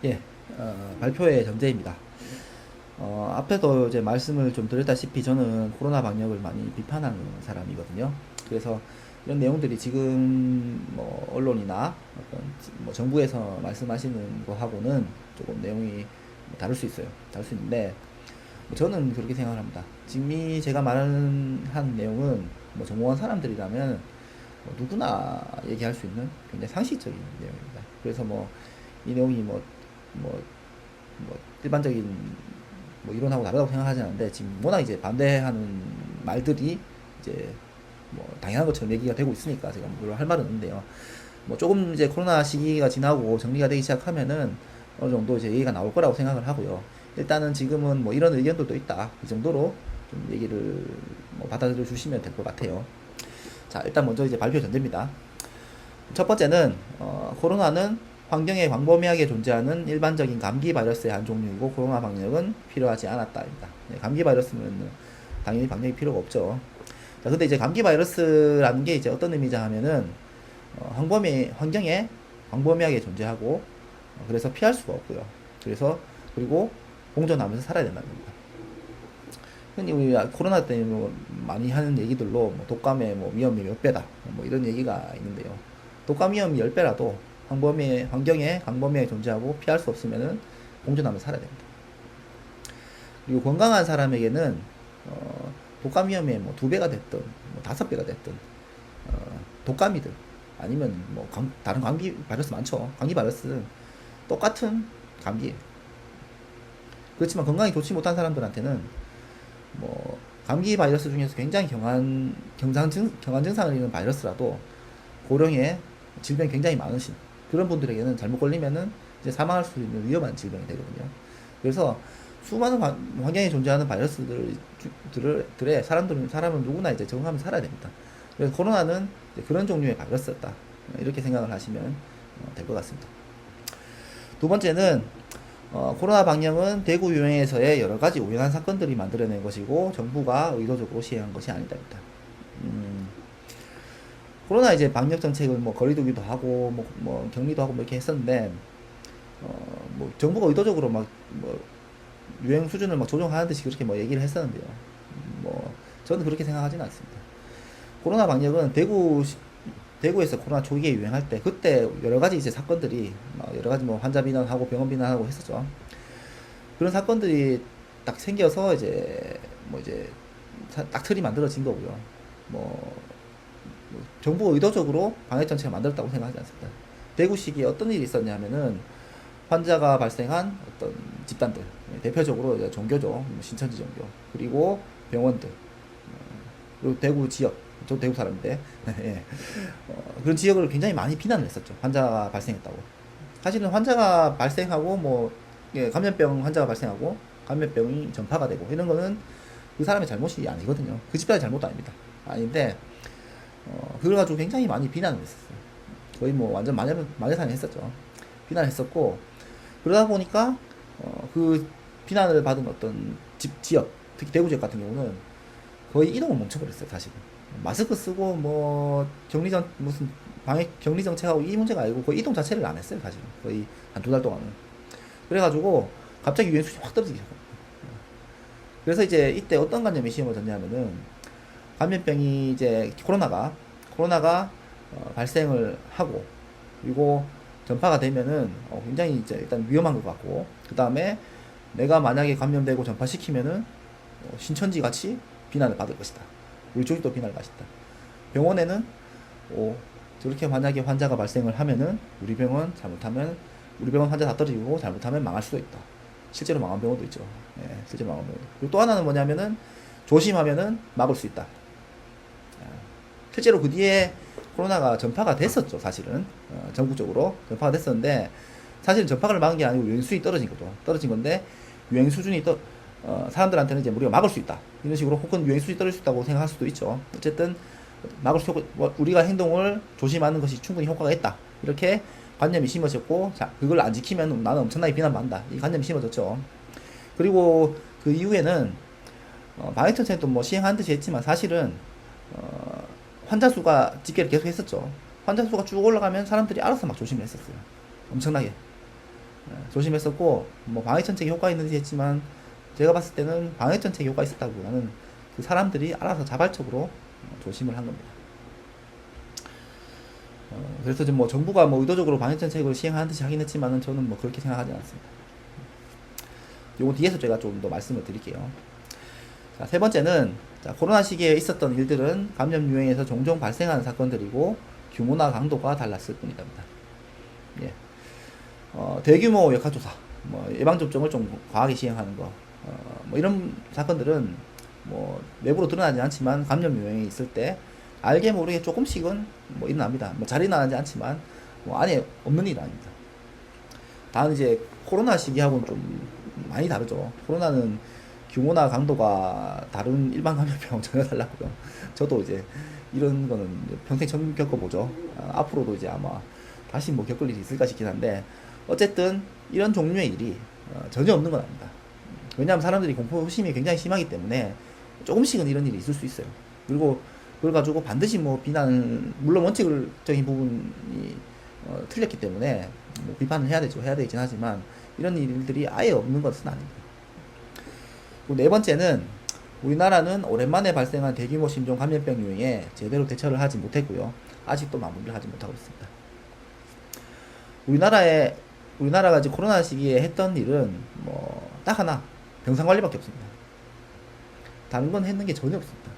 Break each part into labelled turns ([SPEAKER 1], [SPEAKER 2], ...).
[SPEAKER 1] 예, 발표의 전제입니다. 앞에도 이제 말씀을 좀 드렸다시피 저는 코로나 방역을 많이 비판하는 사람이거든요. 그래서 이런 내용들이 지금 뭐 언론이나 어떤 뭐 정부에서 말씀하시는 거하고는 조금 내용이 다를 수 있어요. 다를 수 있는데 뭐 저는 그렇게 생각을 합니다. 지금 이 제가 말하는 한 내용은 뭐 전공한 사람들이라면 뭐 누구나 얘기할 수 있는 굉장히 상식적인 내용입니다. 그래서 뭐 이 내용이 뭐 일반적인 뭐 이론하고 다르다고 생각하지 않는데 지금 워낙 이제 반대하는 말들이 이제 뭐 당연한 것처럼 얘기가 되고 있으니까 제가 뭐 별로 할 말은 없는데요. 뭐 조금 이제 코로나 시기가 지나고 정리가 되기 시작하면은 어느 정도 이제 얘기가 나올 거라고 생각을 하고요. 일단은 지금은 뭐 이런 의견들도 있다. 이 정도로 좀 얘기를 뭐 받아들여 주시면 될 것 같아요. 자, 일단 먼저 이제 발표 전제입니다. 첫 번째는 코로나는 환경에 광범위하게 존재하는 일반적인 감기 바이러스의 한 종류이고 코로나 방역은 필요하지 않았다입니다. 네, 감기 바이러스면 당연히 방역이 필요가 없죠. 자, 근데 이제 감기 바이러스라는 게 이제 어떤 의미자 하면은 환경에 광범위하게 존재하고 그래서 피할 수가 없고요. 그리고 공존하면서 살아야 된다는 겁니다. 흔히 우리 코로나 때문에 뭐 많이 하는 얘기들로 뭐 독감의 뭐 위험이 몇 배다 뭐 이런 얘기가 있는데요. 독감 위험이 10배라도 환경에 광범위하게 존재하고 피할 수 없으면은 공존하면서 살아야 됩니다. 그리고 건강한 사람에게는 독감 위험이 뭐 2배가 됐든 뭐 5배가 됐든 독감이든 아니면 뭐 다른 감기 바이러스 많죠. 감기 바이러스는 똑같은 감기예요. 그렇지만 건강이 좋지 못한 사람들한테는 뭐 감기 바이러스 중에서 굉장히 경한 증상을 일으키는 바이러스라도 고령의 질병이 굉장히 많으신 그런 분들에게는 잘못 걸리면은 이제 사망할 수 있는 위험한 질병이 되거든요. 그래서 수많은 환경에 존재하는 바이러스들의 사람은 누구나 이제 적응하면서 살아야 됩니다. 그래서 코로나는 그런 종류의 바이러스였다. 이렇게 생각을 하시면 될 것 같습니다. 두 번째는 코로나 방역은 대구 유행에서의 여러 가지 우연한 사건들이 만들어낸 것이고 정부가 의도적으로 시행한 것이 아니다입니다. 코로나 이제 방역 정책을 뭐 거리두기도 하고 뭐 격리도 하고 뭐 이렇게 했었는데 뭐 정부가 의도적으로 막 뭐 유행 수준을 막 조정하는 듯이 그렇게 뭐 얘기를 했었는데요. 뭐 저는 그렇게 생각하지는 않습니다. 코로나 방역은 대구에서 코로나 초기에 유행할 때 그때 여러 가지 이제 사건들이 여러 가지 뭐 환자 비난하고 병원 비난하고 했었죠. 그런 사건들이 딱 생겨서 이제 딱 틀이 만들어진 거고요. 뭐 정부가 의도적으로 방역 정책을 만들었다고 생각하지 않습니다. 대구 시기에 어떤 일이 있었냐면은 환자가 발생한 어떤 집단들 대표적으로 이제 종교죠. 뭐 신천지 종교 그리고 병원들 그리고 대구 지역 저 대구 사람인데 예. 그런 지역을 굉장히 많이 비난을 했었죠. 환자가 발생했다고. 사실은 환자가 발생하고 뭐 예, 감염병 환자가 발생하고 감염병이 전파가 되고 이런 거는 그 사람의 잘못이 아니거든요. 그 집단의 잘못도 아닙니다. 아닌데 그걸 가지고 굉장히 많이 비난을 했었어요. 거의 뭐 완전 마녀사냥 했었죠. 비난을 했었고 그러다 보니까 그 비난을 받은 어떤 지역 특히 대구 지역 같은 경우는 거의 이동을 멈춰버렸어요. 사실은 마스크 쓰고 뭐 무슨 방역 격리 정책하고 이 문제가 아니고 거의 이동 자체를 안 했어요. 사실은 거의 한 2달 동안은. 그래가지고 갑자기 유행 수준이 확 떨어지기 시작합니다. 그래서 이제 이때 어떤 관념이 심어졌냐면은 감염병이 이제 코로나가 발생을 하고 그리고 전파가 되면은 굉장히 이제 일단 위험한 것 같고 그 다음에 내가 만약에 감염되고 전파시키면은 신천지 같이 비난을 받을 것이다. 우리 쪽이 또 비난을 받을 것이다. 병원에는 저렇게 만약에 환자가 발생을 하면은 우리 병원 환자 다 떨어지고 잘못하면 망할 수도 있다. 실제로 망한 병원도 있죠. 예, 실제로 망한 병원도. 그리고 또 하나는 뭐냐면은 조심하면은 막을 수 있다. 실제로 그 뒤에 코로나가 전파가 됐었죠. 사실은 전국적으로 전파가 됐었는데 사실은 전파를 막은 게 아니고 유행 수준이 떨어진 거죠. 떨어진 건데 유행 수준이 사람들한테는 이제 우리가 막을 수 있다. 이런 식으로 혹은 유행 수준이 떨어질 수 있다고 생각할 수도 있죠. 어쨌든 우리가 행동을 조심하는 것이 충분히 효과가 있다. 이렇게 관념이 심어졌고 자, 그걸 안 지키면 나는 엄청나게 비난받는다. 이 관념이 심어졌죠. 그리고 그 이후에는 방역 정책도 뭐 시행한 듯이 했지만 사실은 환자 수가 집계를 계속 했었죠. 환자 수가 쭉 올라가면 사람들이 알아서 막 조심을 했었어요. 엄청나게. 조심했었고, 뭐 방역정책에 효과 있는지 했지만 제가 봤을 때는 방역정책에 효과 있었다기보다는 그 사람들이 알아서 자발적으로 조심을 한 겁니다. 그래서 지금 뭐 정부가 뭐 의도적으로 방역정책을 시행하는 듯이 하긴 했지만은 저는 뭐 그렇게 생각하지 않습니다. 요거 뒤에서 제가 좀 더 말씀을 드릴게요. 자, 세 번째는 자, 코로나 시기에 있었던 일들은 감염 유행에서 종종 발생하는 사건들이고 규모나 강도가 달랐을 뿐이다. 예. 대규모 역학조사, 뭐 예방접종을 좀 과하게 시행하는 거, 뭐 이런 사건들은 뭐 외부로 드러나지 않지만 감염 유행이 있을 때 알게 모르게 조금씩은 뭐 일어납니다. 뭐 잘 일어나지 않지만 뭐 안에 없는 일 아닙니다. 다만 이제 코로나 시기하고는 좀 많이 다르죠. 코로나는 규모나 강도가 다른 일반 감염병 전혀 달랐고요. 저도 이제 이런 거는 평생 처음 겪어보죠. 앞으로도 이제 아마 다시 뭐 겪을 일이 있을까 싶긴 한데 어쨌든 이런 종류의 일이 전혀 없는 건 아닙니다. 왜냐하면 사람들이 공포심이 굉장히 심하기 때문에 조금씩은 이런 일이 있을 수 있어요. 그리고 그걸 가지고 반드시 뭐 비난, 물론 원칙적인 부분이 틀렸기 때문에 뭐 비판을 해야 되죠. 해야 되긴 하지만 이런 일들이 아예 없는 것은 아닙니다. 그리고 네 번째는 우리나라는 오랜만에 발생한 대규모 신종 감염병 유행에 제대로 대처를 하지 못했고요. 아직도 마무리를 하지 못하고 있습니다. 우리나라가 이제 코로나 시기에 했던 일은 뭐 딱 하나, 병상 관리밖에 없습니다. 다른 건 했는 게 전혀 없습니다.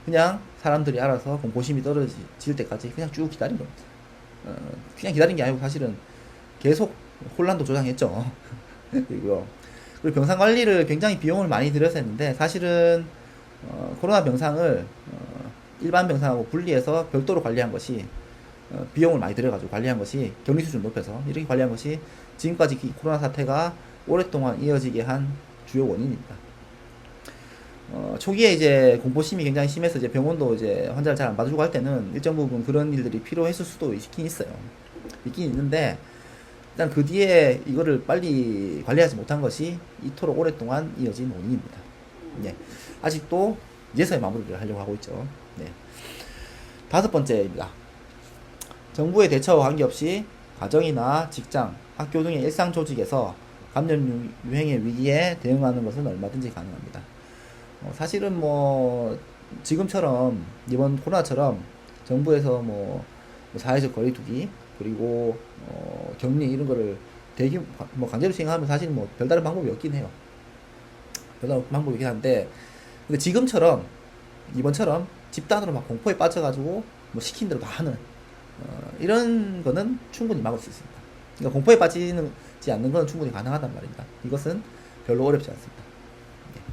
[SPEAKER 1] 그냥 사람들이 알아서 공포심이 떨어질 때까지 그냥 쭉 기다린 겁니다. 그냥 기다린 게 아니고 사실은 계속 혼란도 조장했죠. 그리고 병상 관리를 굉장히 비용을 많이 들여서 했는데 사실은 코로나 병상을 일반 병상하고 분리해서 별도로 관리한 것이 비용을 많이 들여가지고 관리한 것이 격리 수준 높여서 이렇게 관리한 것이 지금까지 이 코로나 사태가 오랫동안 이어지게 한 주요 원인입니다. 초기에 이제 공포심이 굉장히 심해서 이제 병원도 이제 환자를 잘 안 받아주고 할 때는 일정 부분 그런 일들이 필요했을 수도 있긴 있어요. 있긴 있는데 일단 그 뒤에 이거를 빨리 관리하지 못한 것이 이토록 오랫동안 이어진 원인입니다. 네. 아직도 이제서야 마무리를 하려고 하고 있죠. 네. 다섯 번째입니다. 정부의 대처와 관계없이 가정이나 직장, 학교 등의 일상 조직에서 감염 유행의 위기에 대응하는 것은 얼마든지 가능합니다. 사실은 뭐 지금처럼 이번 코로나처럼 정부에서 뭐 사회적 거리두기 그리고 격리 이런 거를 뭐 강제로 시행하면 사실 뭐 별다른 방법이 없긴 해요. 별다른 방법이 없긴 한데 근데 지금처럼 이번처럼 집단으로 막 공포에 빠져가지고 뭐 시킨 대로 다 하는 이런 거는 충분히 막을 수 있습니다. 그러니까 공포에 빠지지 않는 건 충분히 가능하단 말입니다. 이것은 별로 어렵지 않습니다.